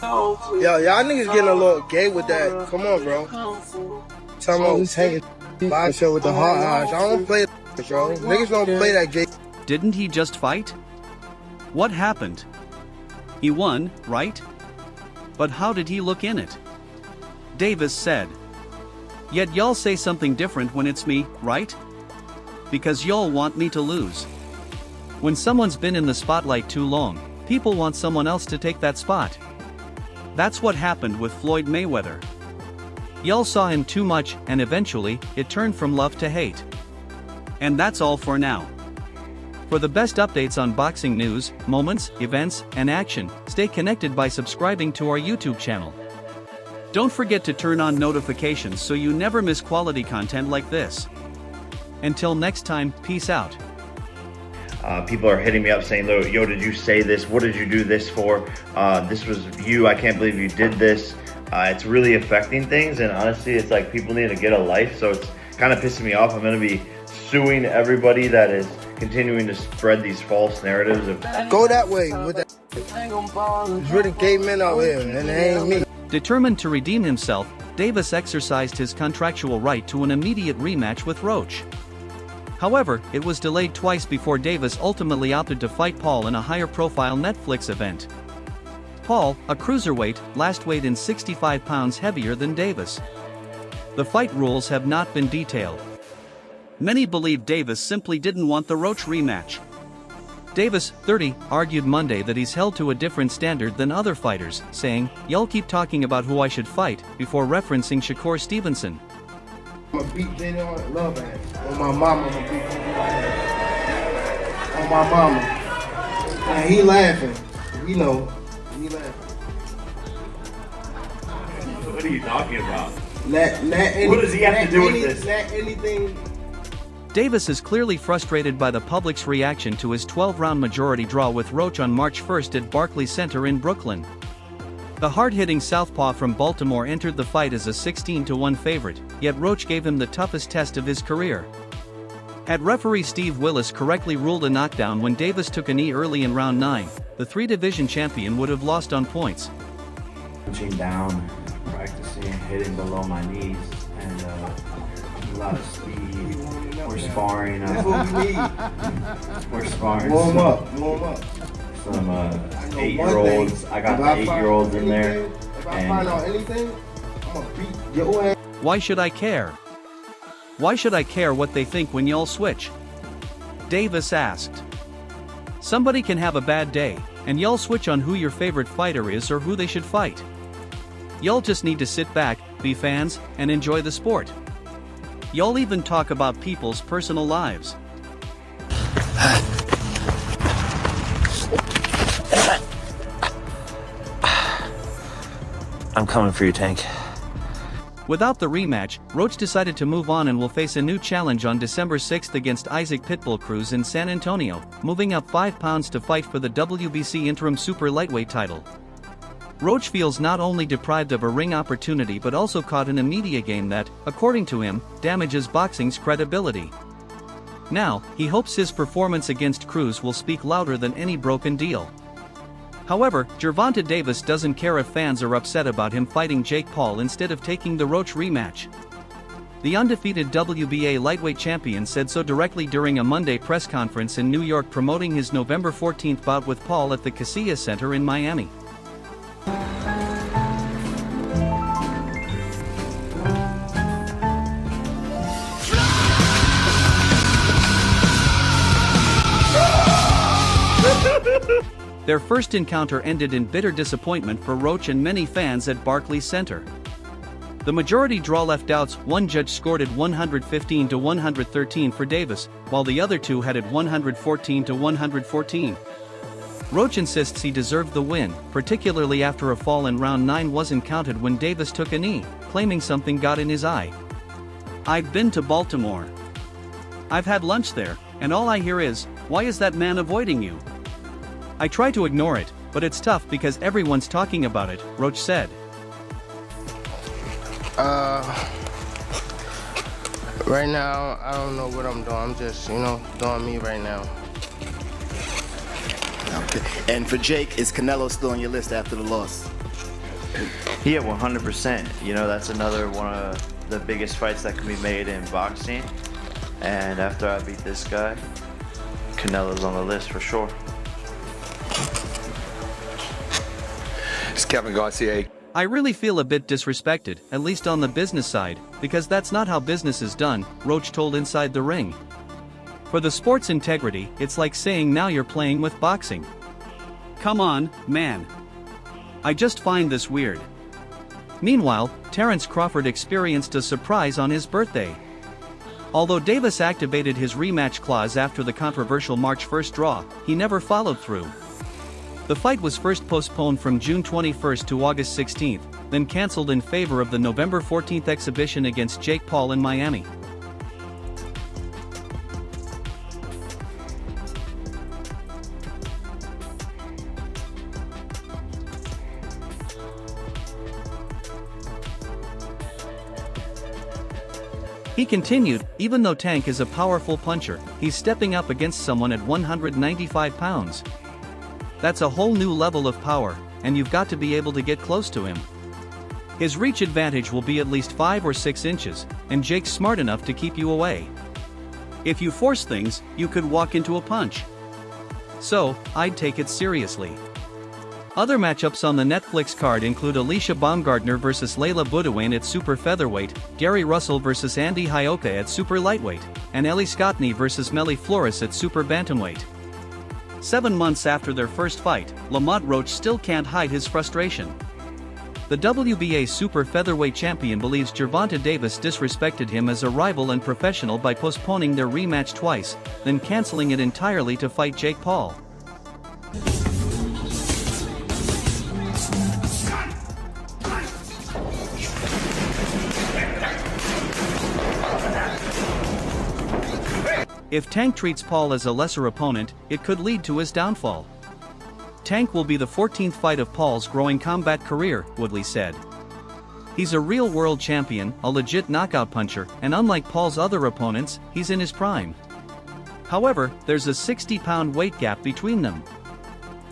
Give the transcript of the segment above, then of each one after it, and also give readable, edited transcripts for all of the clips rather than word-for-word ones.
Yo, y'all niggas getting a little gay with that. Come on, bro. Tell me who's hanging boxer with the hard eyes. I don't play that, bro. Niggas don't play that gay. Didn't he just fight? What happened? He won, right? But how did he look in it? Davis said. Yet y'all say something different when it's me, right? Because y'all want me to lose. When someone's been in the spotlight too long, people want someone else to take that spot. That's what happened with Floyd Mayweather. Y'all saw him too much, and eventually, it turned from love to hate. And that's all for now. For the best updates on boxing news, moments, events, and action, stay connected by subscribing to our YouTube channel. Don't forget to turn on notifications so you never miss quality content like this. Until next time, peace out. People are hitting me up saying, yo, did you say this? What did you do this for? This was you. I can't believe you did this. It's really affecting things, and honestly, it's like people need to get a life, so it's kind of pissing me off. I'm going to be suing everybody that is continuing to spread these false narratives. Go that way with that. There's really gay men out here, and it ain't me. Determined to redeem himself, Davis exercised his contractual right to an immediate rematch with Roach. However, it was delayed twice before Davis ultimately opted to fight Paul in a higher-profile Netflix event. Paul, a cruiserweight, last weighed in 65 pounds heavier than Davis. The fight rules have not been detailed. Many believe Davis simply didn't want the Roach rematch. Davis, 30, argued Monday that he's held to a different standard than other fighters, saying, "Y'all keep talking about who I should fight," before referencing Shakur Stevenson. I'm gonna beat Jenny on love ass. On my mama, I'm gonna beat Jenny on my mama. And he laughing. You know, he laughing. What are you talking about? What does he have to do with this? Anything. Davis is clearly frustrated by the public's reaction to his 12-round majority draw with Roach on March 1st at Barclays Center in Brooklyn. The hard-hitting southpaw from Baltimore entered the fight as a 16-1 favorite, yet Roach gave him the toughest test of his career. Had referee Steve Willis correctly ruled a knockdown when Davis took a knee early in round 9, the three-division champion would have lost on points. Punching down, practicing hitting below my knees, and a lot of speed. We're sparring. That's what we need. We're sparring. Warm up. Some 8-year-olds. I got the 8-year-olds in there. If I find out anything, I'm gonna beat your ass. Why should I care? Why should I care what they think when y'all switch? Davis asked. Somebody can have a bad day, and y'all switch on who your favorite fighter is or who they should fight. Y'all just need to sit back, be fans, and enjoy the sport. Y'all even talk about people's personal lives. I'm coming for you, Tank. Without the rematch, Roach decided to move on and will face a new challenge on December 6th against Isaac Pitbull Cruz in San Antonio, moving up 5 pounds to fight for the WBC interim super lightweight title. Roach feels not only deprived of a ring opportunity but also caught in a media game that, according to him, damages boxing's credibility. Now, he hopes his performance against Cruz will speak louder than any broken deal. However, Gervonta Davis doesn't care if fans are upset about him fighting Jake Paul instead of taking the Roach rematch. The undefeated WBA lightweight champion said so directly during a Monday press conference in New York promoting his November 14th bout with Paul at the Casillas Center in Miami. Their first encounter ended in bitter disappointment for Roach and many fans at Barclays Center. The majority draw left doubts. One judge scored it 115-113 for Davis, while the other two had it 114-114. Roach insists he deserved the win, particularly after a fall in round 9 wasn't counted when Davis took a knee, claiming something got in his eye. "I've been to Baltimore. I've had lunch there, and all I hear is, 'Why is that man avoiding you?' I try to ignore it, but it's tough because everyone's talking about it," Roach said. Right now, I don't know what I'm doing. I'm just, doing me right now. Okay. And for Jake, is Canelo still on your list after the loss? Yeah, 100%. You know, that's another one of the biggest fights that can be made in boxing. And after I beat this guy, Canelo's on the list for sure. It's Kevin Garcia. I really feel a bit disrespected, at least on the business side, because that's not how business is done, Roach told Inside the Ring. For the sport's integrity, it's like saying now you're playing with boxing. Come on, man. I just find this weird. Meanwhile, Terence Crawford experienced a surprise on his birthday. Although Davis activated his rematch clause after the controversial March 1st draw, he never followed through. The fight was first postponed from June 21st to August 16th, then cancelled in favor of the November 14th exhibition against Jake Paul in Miami. He continued, even though Tank is a powerful puncher, he's stepping up against someone at 195 pounds. That's a whole new level of power, and you've got to be able to get close to him. His reach advantage will be at least 5 or 6 inches, and Jake's smart enough to keep you away. If you force things, you could walk into a punch. So, I'd take it seriously. Other matchups on the Netflix card include Alicia Baumgardner vs Layla Budawayne at super featherweight, Gary Russell vs Andy Hioka at super lightweight, and Ellie Scottney vs Melly Flores at super bantamweight. 7 months after their first fight, Lamont Roach still can't hide his frustration. The WBA super featherweight champion believes Gervonta Davis disrespected him as a rival and professional by postponing their rematch twice, then cancelling it entirely to fight Jake Paul. If Tank treats Paul as a lesser opponent, it could lead to his downfall. Tank will be the 14th fight of Paul's growing combat career, Woodley said. He's a real world champion, a legit knockout puncher, and unlike Paul's other opponents, he's in his prime. However, there's a 60-pound weight gap between them.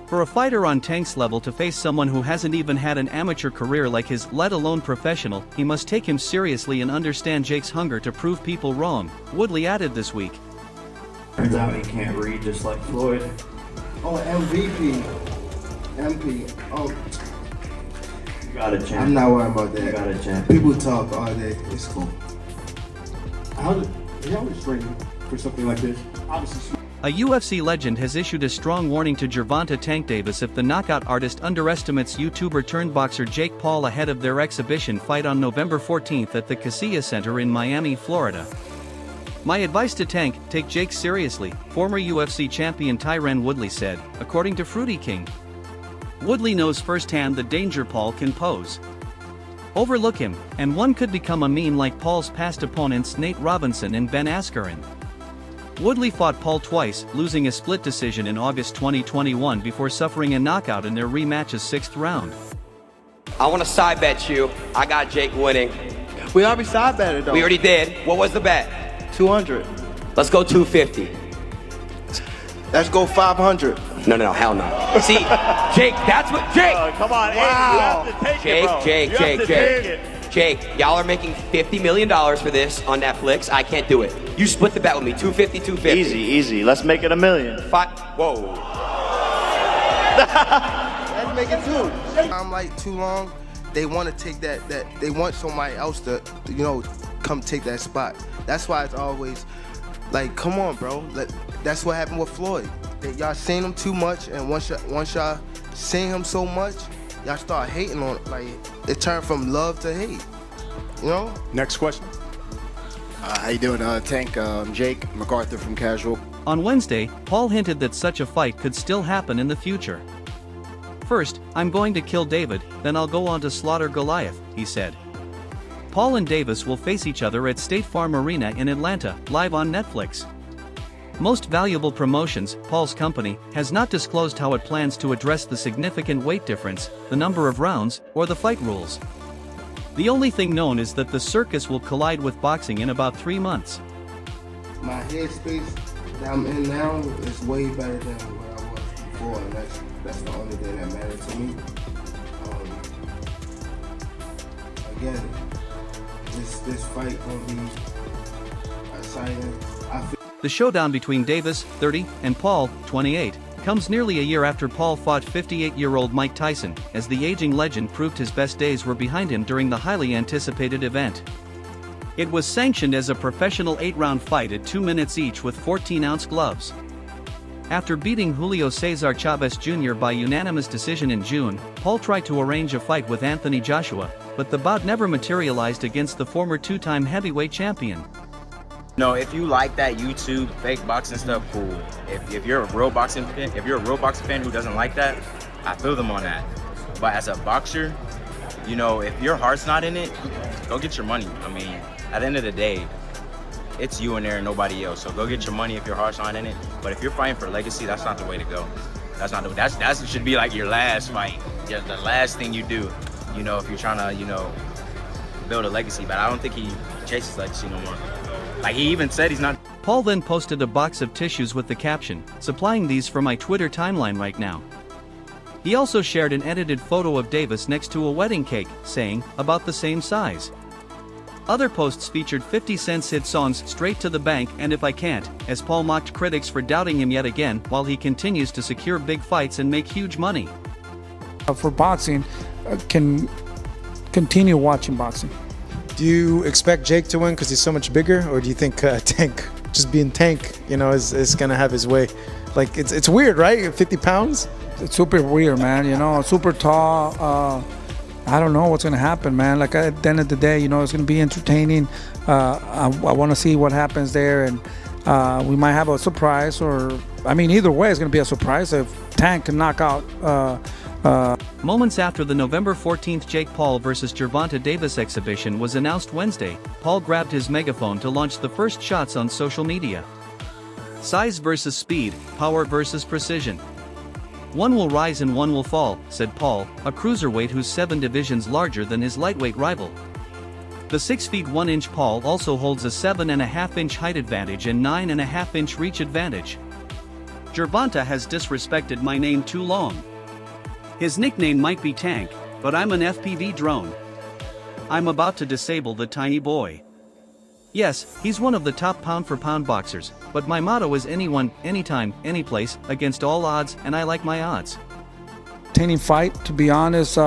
For a fighter on Tank's level to face someone who hasn't even had an amateur career like his, let alone professional, he must take him seriously and understand Jake's hunger to prove people wrong, Woodley added this week. Turns out he can't read just like Floyd. Oh, MVP. MP. Oh, You got a champ. I'm not worried about that. You got a champ. People talk all day. It's cool. How is training for something like this? Obviously. A UFC legend has issued a strong warning to Gervonta Tank Davis if the knockout artist underestimates YouTuber turned boxer Jake Paul ahead of their exhibition fight on November 14th at the Casilla Center in Miami, Florida. My advice to Tank, take Jake seriously, former UFC champion Tyron Woodley said, according to Fruity King. Woodley knows firsthand the danger Paul can pose. Overlook him, and one could become a meme like Paul's past opponents Nate Robinson and Ben Askren. Woodley fought Paul twice, losing a split decision in August 2021 before suffering a knockout in their rematch's 6th round. I want to side bet you. I got Jake winning. We already side betted though. We already did. What was the bet? 200. Let's go 250. Let's go 500. No, hell no. See, Jake, that's what, Jake! Come on, Wow. Andy, you have to take Jake, it, bro. Jake, You have to take it. Jake, y'all are making $50 million for this on Netflix. I can't do it. You split the bet with me, 250, 250. Easy. Let's make it $1 million. Whoa. Let's make it 2. I'm like too long. They want to take that they want somebody else to, come take that spot. That's why it's always like, come on, bro. That's what happened with Floyd. Y'all seen him too much, and once y'all seen him so much, y'all start hating on it. Like, it turned from love to hate. Next question. How you doing, Tank? Jake MacArthur from Casual. On Wednesday, Paul hinted that such a fight could still happen in the future. First, I'm going to kill David, then I'll go on to slaughter Goliath, he said. Paul and Davis will face each other at State Farm Arena in Atlanta, live on Netflix. Most Valuable Promotions, Paul's company, has not disclosed how it plans to address the significant weight difference, the number of rounds, or the fight rules. The only thing known is that the circus will collide with boxing in about 3 months. My headspace that I'm in now is way better than where I was before, and that's the only thing that matters to me. again, this fight gonna be exciting. The showdown between Davis, 30, and Paul, 28, comes nearly a year after Paul fought 58-year-old Mike Tyson, as the aging legend proved his best days were behind him during the highly anticipated event. It was sanctioned as a professional 8-round fight at 2 minutes each with 14-ounce gloves. After beating Julio Cesar Chavez Jr. by unanimous decision in June, Paul tried to arrange a fight with Anthony Joshua, but the bout never materialized against the former 2-time heavyweight champion. No, if you like that YouTube fake boxing stuff, cool. If you're a real boxing fan, who doesn't like that, I feel them on that. But as a boxer, you know, if your heart's not in it, go get your money. I mean, at the end of the day, it's you in there and nobody else. So go get your money if your heart's not in it. But if you're fighting for legacy, that's not the way to go. That should be like your last fight, the last thing you do. You know, if you're trying to, you know, build a legacy. But I don't think he chases legacy no more. Like he even said he's not. Paul then posted a box of tissues with the caption, "Supplying these for my Twitter timeline right now." He also shared an edited photo of Davis next to a wedding cake, saying, "About the same size." Other posts featured 50 Cent's hit songs Straight to the Bank and If I Can't, as Paul mocked critics for doubting him yet again while he continues to secure big fights and make huge money. For boxing, can continue watching boxing. Do you expect Jake to win because he's so much bigger, or do you think Tank, just being Tank, you know, is gonna have his way? Like it's weird, right? 50 pounds. It's super weird, man. You know, super tall. I don't know what's gonna happen, man. Like at the end of the day, you know, it's gonna be entertaining. I want to see what happens there, and we might have a surprise, or I mean, either way, it's gonna be a surprise if Tank can knock out. Moments after the November 14th Jake Paul vs. Gervonta Davis exhibition was announced Wednesday, Paul grabbed his megaphone to launch the first shots on social media. Size versus speed, power versus precision. One will rise and one will fall, said Paul, a cruiserweight who's 7 divisions larger than his lightweight rival. The 6 feet 1 inch Paul also holds a 7.5-inch height advantage and 9.5-inch reach advantage. Gervonta has disrespected my name too long. His nickname might be Tank, but I'm an FPV drone. I'm about to disable the tiny boy. Yes, he's one of the top pound-for-pound boxers, but my motto is anyone, anytime, anyplace, against all odds, and I like my odds. Entertaining fight, to be honest.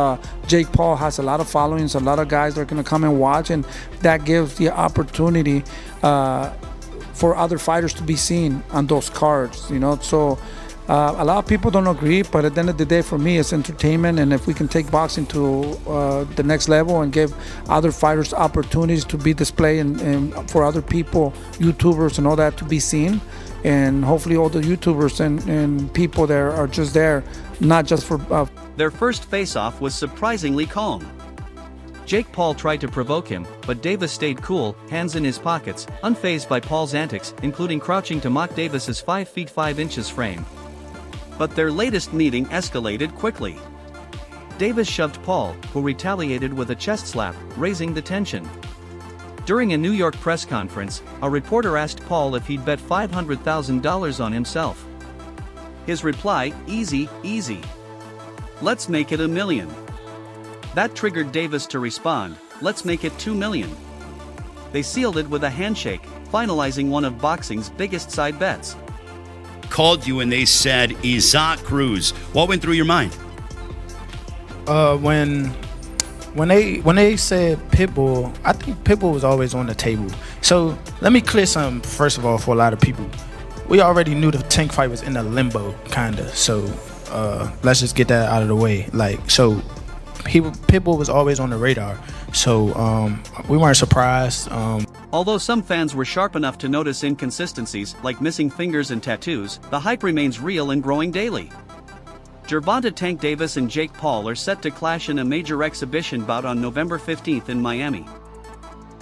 Jake Paul has a lot of followings, a lot of guys that are going to come and watch, and that gives the opportunity for other fighters to be seen on those cards, you know. So a lot of people don't agree, but at the end of the day, for me, it's entertainment. And if we can take boxing to the next level and give other fighters opportunities to be displayed and for other people, YouTubers and all that, to be seen, and hopefully all the YouTubers and people there are just there, not just for... Their first face-off was surprisingly calm. Jake Paul tried to provoke him, but Davis stayed cool, hands in his pockets, unfazed by Paul's antics, including crouching to mock Davis's 5 feet 5 inches frame. But their latest meeting escalated quickly. Davis shoved Paul, who retaliated with a chest slap, raising the tension. During a New York press conference, a reporter asked Paul if he'd bet $500,000 on himself. His reply, easy, easy. Let's make it $1 million. That triggered Davis to respond, let's make it $2 million. They sealed it with a handshake, finalizing one of boxing's biggest side bets. Called you and they said Isaac Cruz. What went through your mind? When they said Pitbull, I think Pitbull was always on the table. So let me clear something first of all for a lot of people. We already knew the Tank fight was in a limbo, kinda. So let's just get that out of the way. Like, so Pitbull was always on the radar. So we weren't surprised. Although some fans were sharp enough to notice inconsistencies, like missing fingers and tattoos, the hype remains real and growing daily. Gervonta Tank Davis and Jake Paul are set to clash in a major exhibition bout on November 15th in Miami.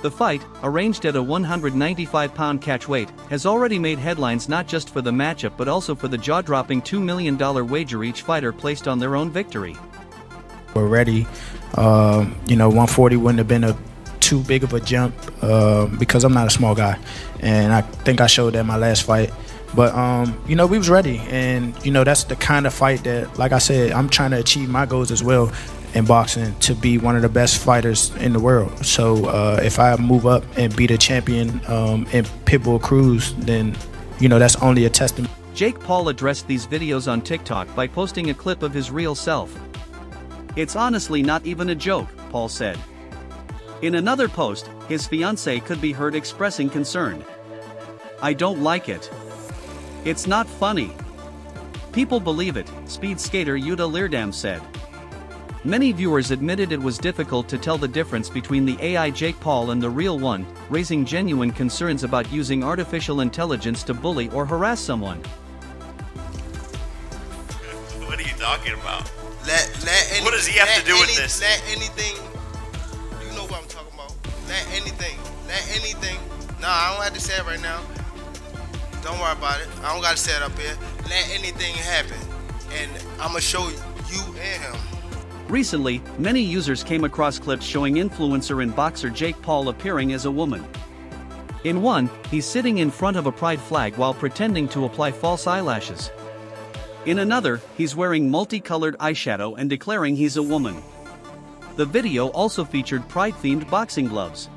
The fight, arranged at a 195-pound catchweight, has already made headlines not just for the matchup but also for the jaw-dropping $2 million wager each fighter placed on their own victory. We're ready. 140 wouldn't have been too big of a jump because I'm not a small guy, and I think I showed that in my last fight. But we was ready, and that's the kind of fight that, like I said, I'm trying to achieve my goals as well. in boxing to be one of the best fighters in the world. So if I move up and be the champion in Pitbull Cruz, then that's only a testament. Jake Paul addressed these videos on TikTok by posting a clip of his real self. "It's honestly not even a joke," Paul said. In another post, his fiancée could be heard expressing concern. "I don't like it. It's not funny. People believe it," speed skater Yuta Leerdam said. Many viewers admitted it was difficult to tell the difference between the AI Jake Paul and the real one, raising genuine concerns about using artificial intelligence to bully or harass someone. What are you talking about? What does he have to do with this? Let anything. You know what I'm talking about. Let anything. Nah, I don't have to say it right now. Don't worry about it. I don't gotta say it up here. Let anything happen, and I'ma show you and him. Recently, many users came across clips showing influencer and boxer Jake Paul appearing as a woman. In one, he's sitting in front of a pride flag while pretending to apply false eyelashes. In another, he's wearing multicolored eyeshadow and declaring he's a woman. The video also featured pride-themed boxing gloves.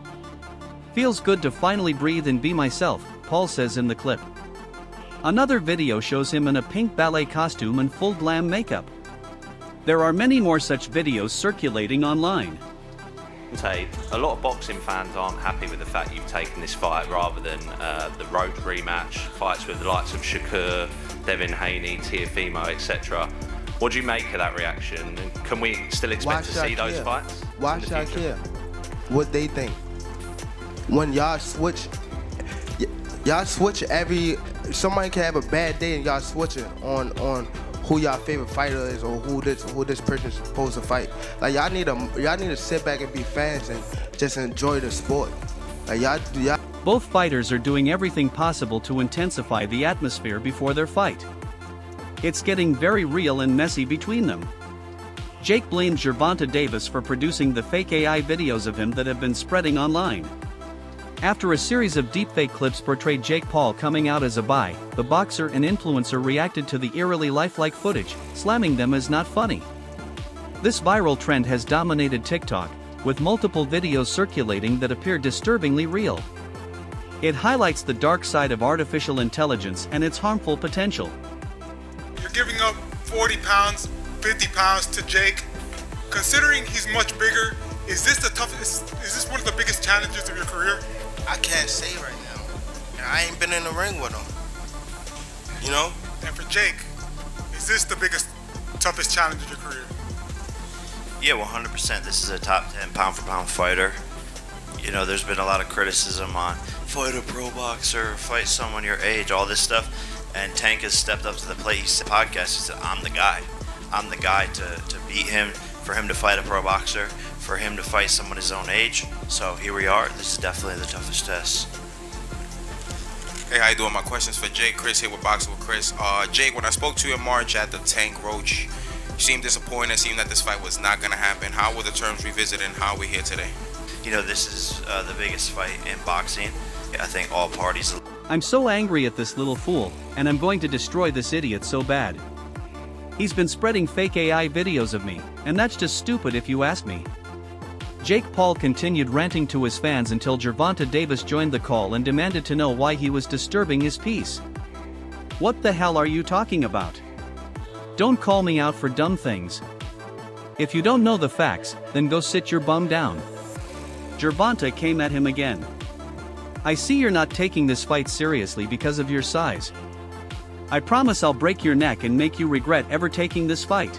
"Feels good to finally breathe and be myself," Paul says in the clip. Another video shows him in a pink ballet costume and full glam makeup. There are many more such videos circulating online. A lot of boxing fans aren't happy with the fact you've taken this fight rather than the Roach rematch, fights with the likes of Shakur, Devin Haney, Teofimo, etc. What do you make of that reaction? And can we still expect to see those fights? Why should I care what they think? When y'all switch somebody can have a bad day and y'all switching on who y'all favorite fighter is or who this person is supposed to fight. Like y'all need to sit back and be fans and just enjoy the sport. Like y'all. Both fighters are doing everything possible to intensify the atmosphere before their fight. It's getting very real and messy between them. Jake blames Gervonta Davis for producing the fake AI videos of him that have been spreading online. After a series of deepfake clips portrayed Jake Paul coming out as a bi, the boxer and influencer reacted to the eerily lifelike footage, slamming them as not funny. This viral trend has dominated TikTok, with multiple videos circulating that appear disturbingly real. It highlights the dark side of artificial intelligence and its harmful potential. You're giving up 40 pounds, 50 pounds to Jake. Considering he's much bigger, is this one of the biggest challenges of your career? I can't say right now. And I ain't been in the ring with him. You know? And for Jake, is this the biggest, toughest challenge of your career? Yeah, 100%. This is a top 10 pound for pound fighter. You know, there's been a lot of criticism on fight a pro boxer, fight someone your age, all this stuff. And Tank has stepped up to the plate. He said, podcast, he said, I'm the guy. I'm the guy to beat him, for him to fight a pro boxer, for him to fight someone his own age. So here we are. This is definitely the toughest test. Hey, how you doing? My question's for Jake. Chris here with Boxing with Chris. Jake, when I spoke to you in March at the Tank Roach, you seemed disappointed. It seemed that this fight was not going to happen. How were the terms revisited and how are we here today? You know, this is the biggest fight in boxing. I think all parties. I'm so angry at this little fool, and I'm going to destroy this idiot so bad. He's been spreading fake AI videos of me, and that's just stupid if you ask me. Jake Paul continued ranting to his fans until Gervonta Davis joined the call and demanded to know why he was disturbing his peace. What the hell are you talking about? Don't call me out for dumb things. If you don't know the facts, then go sit your bum down. Gervonta came at him again. I see you're not taking this fight seriously because of your size. I promise I'll break your neck and make you regret ever taking this fight.